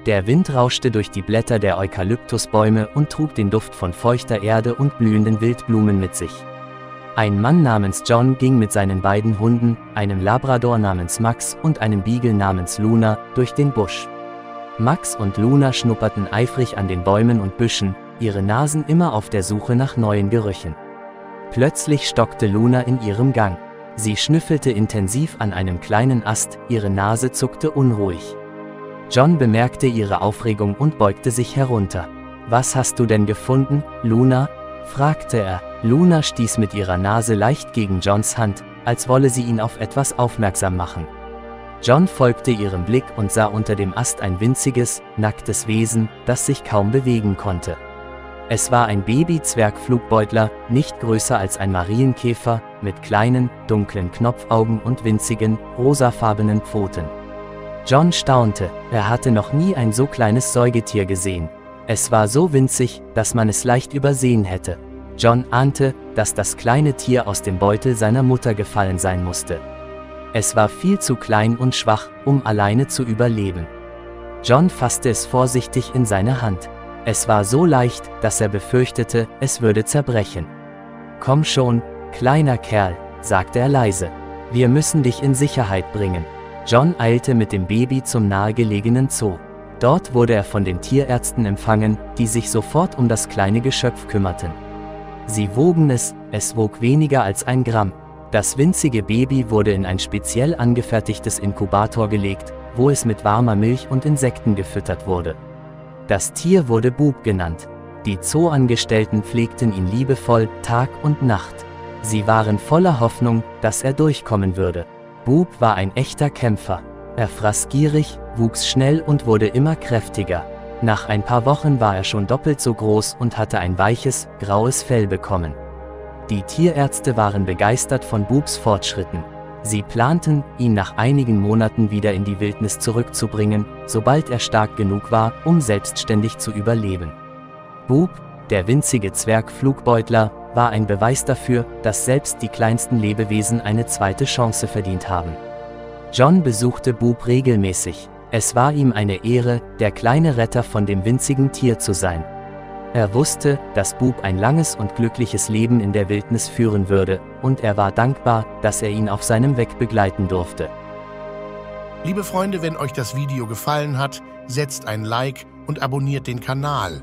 Der Wind rauschte durch die Blätter der Eukalyptusbäume und trug den Duft von feuchter Erde und blühenden Wildblumen mit sich. Ein Mann namens John ging mit seinen beiden Hunden, einem Labrador namens Max und einem Beagle namens Luna, durch den Busch. Max und Luna schnupperten eifrig an den Bäumen und Büschen, ihre Nasen immer auf der Suche nach neuen Gerüchen. Plötzlich stockte Luna in ihrem Gang. Sie schnüffelte intensiv an einem kleinen Ast, ihre Nase zuckte unruhig. John bemerkte ihre Aufregung und beugte sich herunter. »Was hast du denn gefunden, Luna?« fragte er. Luna stieß mit ihrer Nase leicht gegen Johns Hand, als wolle sie ihn auf etwas aufmerksam machen. John folgte ihrem Blick und sah unter dem Ast ein winziges, nacktes Wesen, das sich kaum bewegen konnte. Es war ein Baby-Zwergflugbeutler, nicht größer als ein Marienkäfer, mit kleinen, dunklen Knopfaugen und winzigen, rosafarbenen Pfoten. John staunte, er hatte noch nie ein so kleines Säugetier gesehen. Es war so winzig, dass man es leicht übersehen hätte. John ahnte, dass das kleine Tier aus dem Beutel seiner Mutter gefallen sein musste. Es war viel zu klein und schwach, um alleine zu überleben. John fasste es vorsichtig in seine Hand. Es war so leicht, dass er befürchtete, es würde zerbrechen. »Komm schon, kleiner Kerl«, sagte er leise. »Wir müssen dich in Sicherheit bringen.« John eilte mit dem Baby zum nahegelegenen Zoo. Dort wurde er von den Tierärzten empfangen, die sich sofort um das kleine Geschöpf kümmerten. Sie wogen es wog weniger als 1 Gramm. Das winzige Baby wurde in ein speziell angefertigtes Inkubator gelegt, wo es mit warmer Milch und Insekten gefüttert wurde. Das Tier wurde Bub genannt. Die Zooangestellten pflegten ihn liebevoll, Tag und Nacht. Sie waren voller Hoffnung, dass er durchkommen würde. Bub war ein echter Kämpfer. Er fraß gierig, wuchs schnell und wurde immer kräftiger. Nach ein paar Wochen war er schon doppelt so groß und hatte ein weiches, graues Fell bekommen. Die Tierärzte waren begeistert von Bubs Fortschritten. Sie planten, ihn nach einigen Monaten wieder in die Wildnis zurückzubringen, sobald er stark genug war, um selbstständig zu überleben. Bub, der winzige Zwergflugbeutler, war ein Beweis dafür, dass selbst die kleinsten Lebewesen eine zweite Chance verdient haben. John besuchte Bub regelmäßig. Es war ihm eine Ehre, der kleine Retter von dem winzigen Tier zu sein. Er wusste, dass Bub ein langes und glückliches Leben in der Wildnis führen würde, und er war dankbar, dass er ihn auf seinem Weg begleiten durfte. Liebe Freunde, wenn euch das Video gefallen hat, setzt ein Like und abonniert den Kanal.